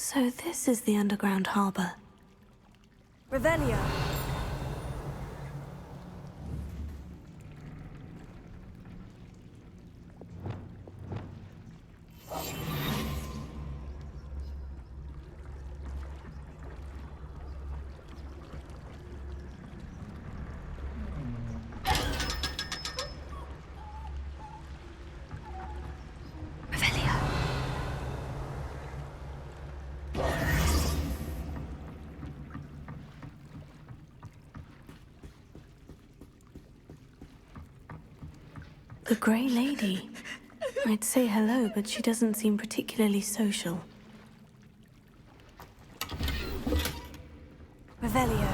So this is the underground harbor. Revelio. The Grey Lady. I'd say hello, but she doesn't seem particularly social. Revelio.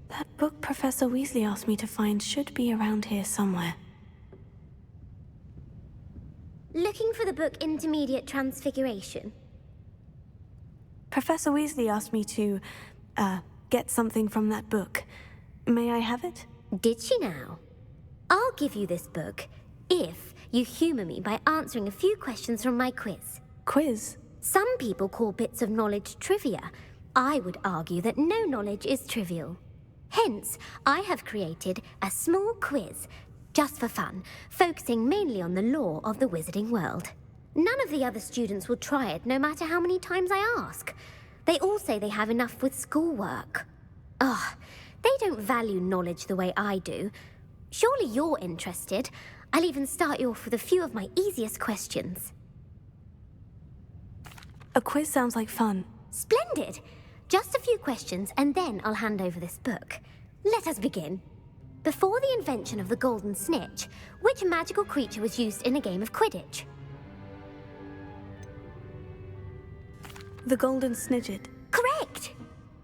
That book Professor Weasley asked me to find should be around here somewhere. Looking for the book Intermediate Transfiguration? Professor Weasley asked me to, get something from that book. May I have it? Did she now? I'll give you this book if you humor me by answering a few questions from my quiz. Quiz? Some people call bits of knowledge trivia. I would argue that no knowledge is trivial. Hence, I have created a small quiz, just for fun, focusing mainly on the lore of the wizarding world. None of the other students will try it, no matter how many times I ask. They all say they have enough with schoolwork. Ugh, they don't value knowledge the way I do. Surely you're interested. I'll even start you off with a few of my easiest questions. A quiz sounds like fun. Splendid! Just a few questions, and then I'll hand over this book. Let us begin. Before the invention of the golden snitch, which magical creature was used in a game of Quidditch? The Golden Snidget. Correct!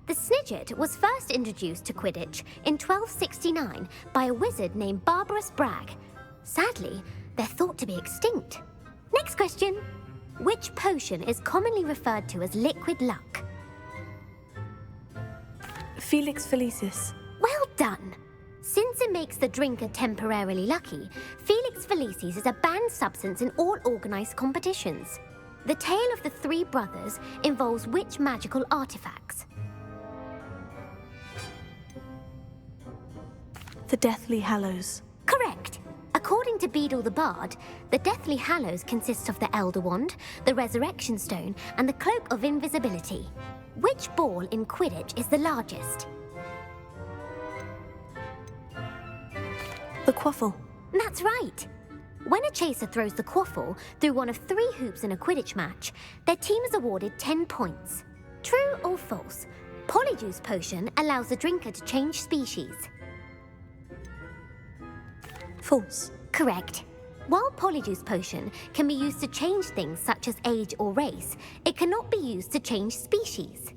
The Snidget was first introduced to Quidditch in 1269 by a wizard named Barbarous Bragg. Sadly, they're thought to be extinct. Next question. Which potion is commonly referred to as liquid luck? Felix Felicis. Well done! Since it makes the drinker temporarily lucky, Felix Felicis is a banned substance in all organized competitions. The tale of the three brothers involves which magical artifacts? The Deathly Hallows. Correct! According to Beedle the Bard, the Deathly Hallows consists of the Elder Wand, the Resurrection Stone, and the Cloak of Invisibility. Which ball in Quidditch is the largest? The Quaffle. That's right! When a chaser throws the quaffle through one of 3 hoops in a Quidditch match, their team is awarded 10 points. True or false? Polyjuice potion allows the drinker to change species. False. Correct. While Polyjuice potion can be used to change things such as age or race, it cannot be used to change species.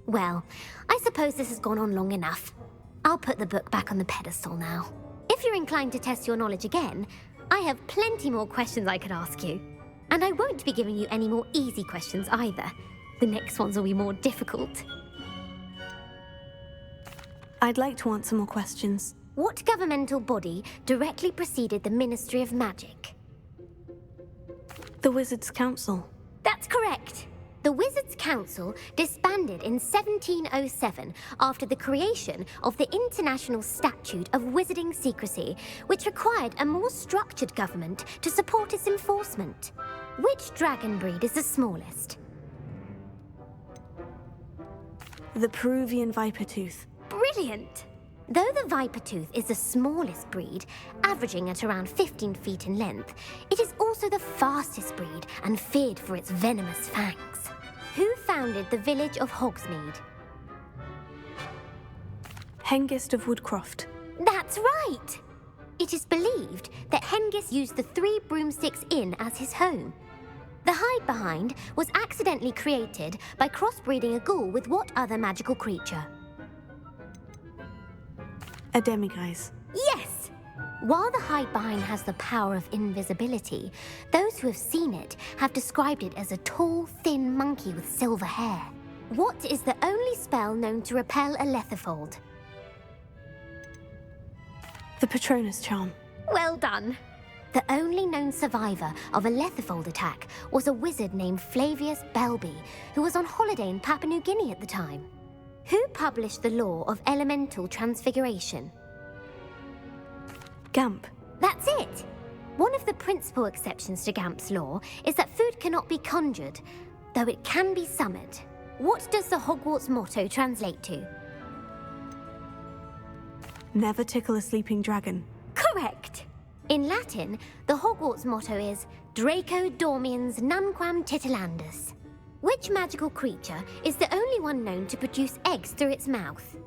Well, I suppose this has gone on long enough. I'll put the book back on the pedestal now. If you're inclined to test your knowledge again, I have plenty more questions I could ask you. And I won't be giving you any more easy questions either. The next ones will be more difficult. I'd like to answer more questions. What governmental body directly preceded the Ministry of Magic? The Wizards' Council. That's correct. The Wizards' Council disbanded in 1707 after the creation of the International Statute of Wizarding Secrecy, which required a more structured government to support its enforcement. Which dragon breed is the smallest? The Peruvian Vipertooth. Brilliant! Though the Vipertooth is the smallest breed, averaging at around 15 feet in length, it is also the fastest breed and feared for its venomous fangs. Who founded the village of Hogsmeade? Hengist of Woodcroft. That's right! It is believed that Hengist used the Three Broomsticks Inn as his home. The Hide Behind was accidentally created by crossbreeding a ghoul with what other magical creature? A demiguise. Yes! While the Hide Behind has the power of invisibility, those who have seen it have described it as a tall, thin monkey with silver hair. What is the only spell known to repel a Lethifold? The Patronus Charm. Well done! The only known survivor of a Lethifold attack was a wizard named Flavius Belby, who was on holiday in Papua New Guinea at the time. Who published the law of elemental transfiguration? Gamp. That's it! One of the principal exceptions to Gamp's law is that food cannot be conjured, though it can be summoned. What does the Hogwarts motto translate to? Never tickle a sleeping dragon. Correct! In Latin, the Hogwarts motto is Draco Dormiens Nunquam Titilandus. Which magical creature is the only one known to produce eggs through its mouth?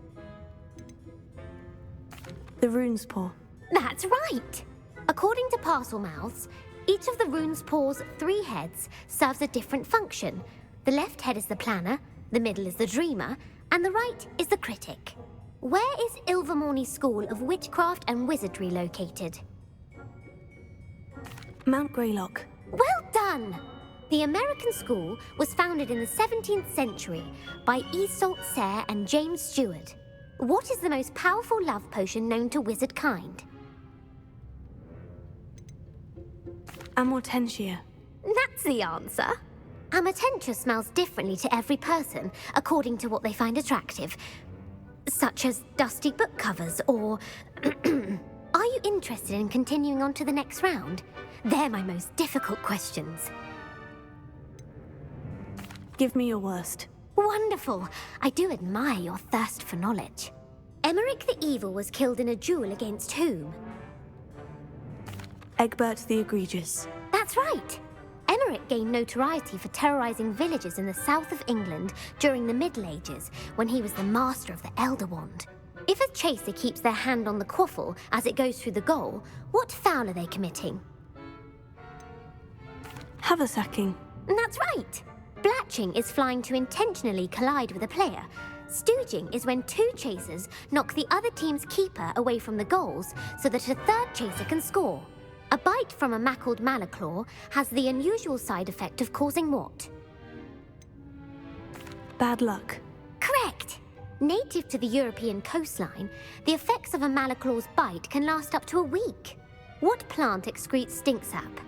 The Rune's Paw. That's right! According to Parselmouths, each of the Rune's Paw's 3 heads serves a different function. The left head is the planner, the middle is the dreamer, and the right is the critic. Where is Ilvermorny School of Witchcraft and Wizardry located? Mount Greylock. Well done! The American school was founded in the 17th century by Iseult Sayre and James Stewart. What is the most powerful love potion known to wizard kind? Amortentia. That's the answer. Amortentia smells differently to every person, according to what they find attractive, such as dusty book covers or... Are you interested in continuing on to the next round? They're my most difficult questions. Give me your worst. Wonderful! I do admire your thirst for knowledge. Emeric the Evil was killed in a duel against whom? Egbert the Egregious. That's right! Emeric gained notoriety for terrorizing villages in the south of England during the Middle Ages, when he was the master of the Elder Wand. If a chaser keeps their hand on the quaffle as it goes through the goal, what foul are they committing? Haversacking. That's right! Blatching is flying to intentionally collide with a player. Stooging is when 2 chasers knock the other team's keeper away from the goals so that a third chaser can score. A bite from a mackled malaclaw has the unusual side effect of causing what? Bad luck. Correct! Native to the European coastline, the effects of a malaclaw's bite can last up to a week. What plant excretes stink sap?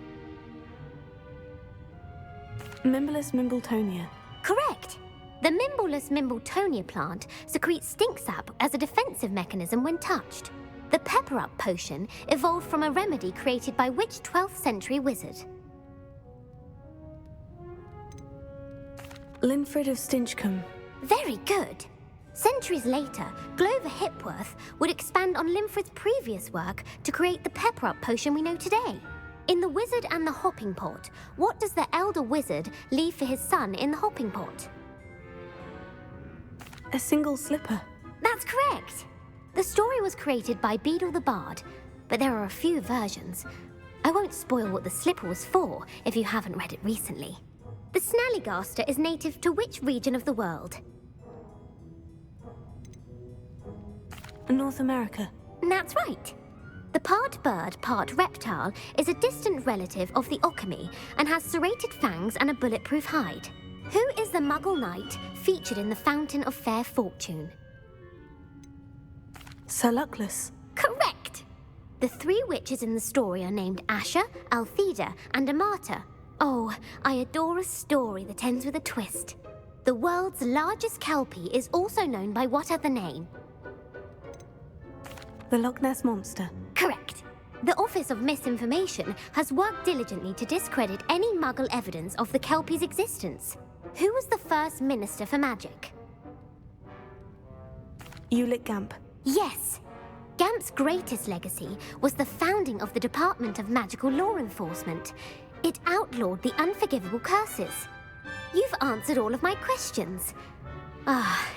Mimblus Mimbletonia. Correct! The Mimblus Mimbletonia plant secretes stink sap as a defensive mechanism when touched. The Pepper-Up potion evolved from a remedy created by which 12th century wizard? Linfred of Stinchcombe. Very good! Centuries later, Glover Hipworth would expand on Linfred's previous work to create the Pepper-Up potion we know today. In The Wizard and the Hopping Pot, what does the elder wizard leave for his son in the hopping pot? A single slipper. That's correct. The story was created by Beedle the Bard, but there are a few versions. I won't spoil what the slipper was for if you haven't read it recently. The Snallygaster is native to which region of the world? North America. That's right. The part bird, part reptile is a distant relative of the Occamy and has serrated fangs and a bulletproof hide. Who is the Muggle knight featured in the Fountain of Fair Fortune? Sir Luckless. Correct! The three witches in the story are named Asha, Altheda, and Amata. Oh, I adore a story that ends with a twist. The world's largest kelpie is also known by what other name? The Loch Ness Monster. Correct. The Office of Misinformation has worked diligently to discredit any Muggle evidence of the kelpie's existence. Who was the first Minister for Magic? Ulick Gamp. Yes. Gamp's greatest legacy was the founding of the Department of Magical Law Enforcement. It outlawed the unforgivable curses. You've answered all of my questions.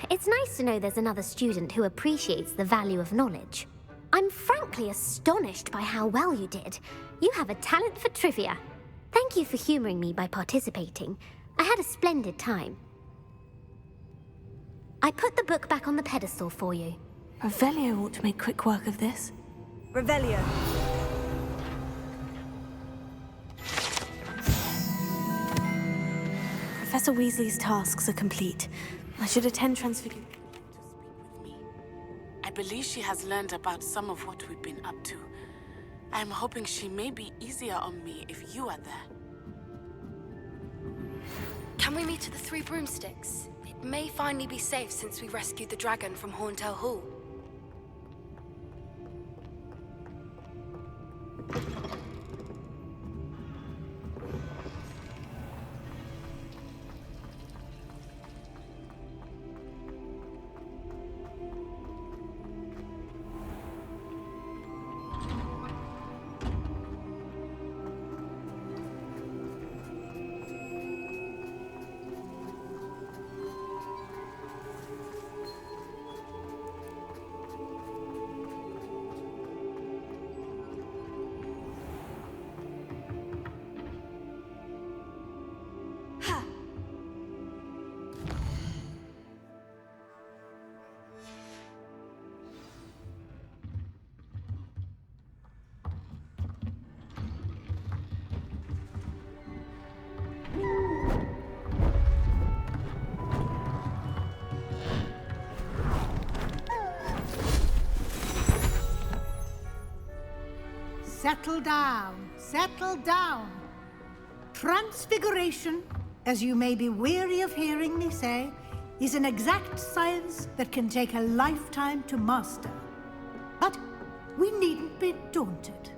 It's nice to know there's another student who appreciates the value of knowledge. I'm frankly astonished by how well you did. You have a talent for trivia. Thank you for humoring me by participating. I had a splendid time. I put the book back on the pedestal for you. Revelio ought to make quick work of this. Revelio. Professor Weasley's tasks are complete. I should attend Transfiguration. I believe she has learned about some of what we've been up to. I'm hoping she may be easier on me if you are there. Can we meet at the Three Broomsticks? It may finally be safe since we rescued the dragon from Horntail Hall. Settle down, settle down. Transfiguration, as you may be weary of hearing me say, is an exact science that can take a lifetime to master. But we needn't be daunted.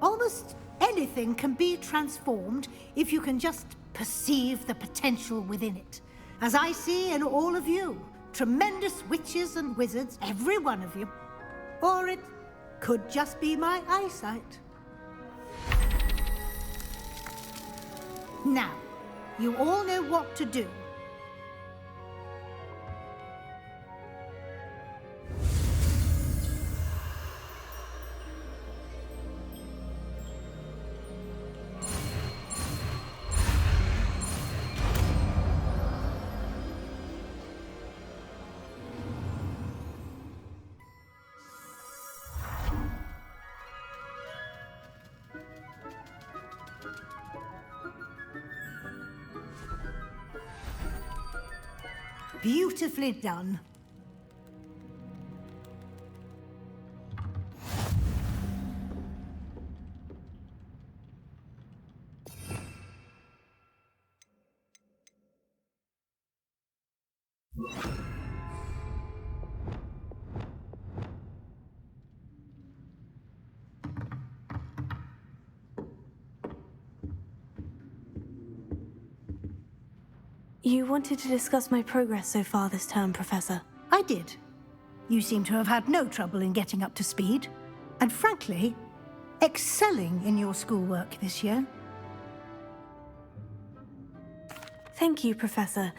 Almost anything can be transformed if you can just perceive the potential within it. As I see in all of you, tremendous witches and wizards, every one of you. Or it could just be my eyesight. Now, you all know what to do. Beautifully done. You wanted to discuss my progress so far this term, Professor. I did. You seem to have had no trouble in getting up to speed, and frankly, excelling in your schoolwork this year. Thank you, Professor.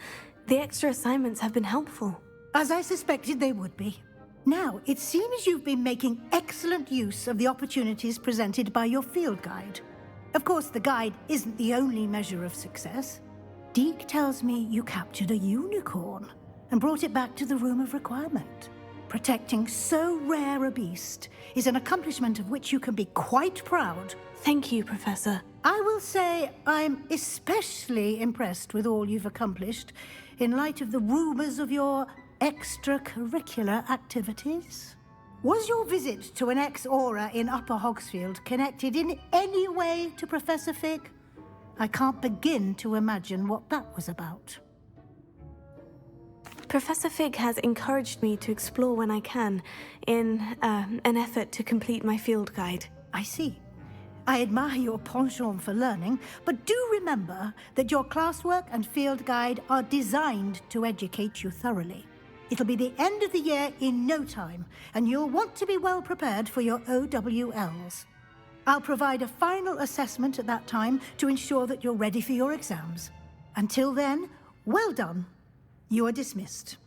The extra assignments have been helpful. As I suspected they would be. Now, it seems you've been making excellent use of the opportunities presented by your field guide. Of course, the guide isn't the only measure of success. Deke tells me you captured a unicorn and brought it back to the Room of Requirement. Protecting so rare a beast is an accomplishment of which you can be quite proud. Thank you, Professor. I will say I'm especially impressed with all you've accomplished in light of the rumors of your extracurricular activities. Was your visit to an ex-aura in Upper Hogsfield connected in any way to Professor Fig? I can't begin to imagine what that was about. Professor Fig has encouraged me to explore when I can, in an effort to complete my field guide. I see. I admire your penchant for learning, but do remember that your classwork and field guide are designed to educate you thoroughly. It'll be the end of the year in no time, and you'll want to be well prepared for your OWLs. I'll provide a final assessment at that time to ensure that you're ready for your exams. Until then, well done. You are dismissed.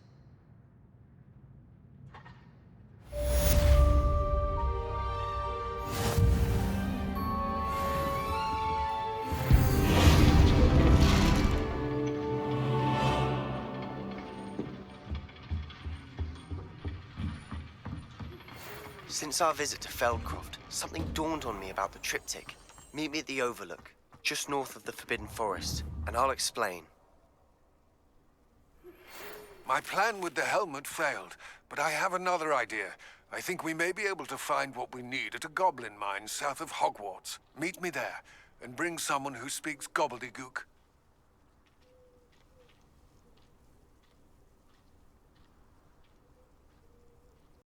Since our visit to Feldcroft, something dawned on me about the triptych. Meet me at the Overlook, just north of the Forbidden Forest, and I'll explain. My plan with the helmet failed, but I have another idea. I think we may be able to find what we need at a goblin mine south of Hogwarts. Meet me there, and bring someone who speaks gobbledygook.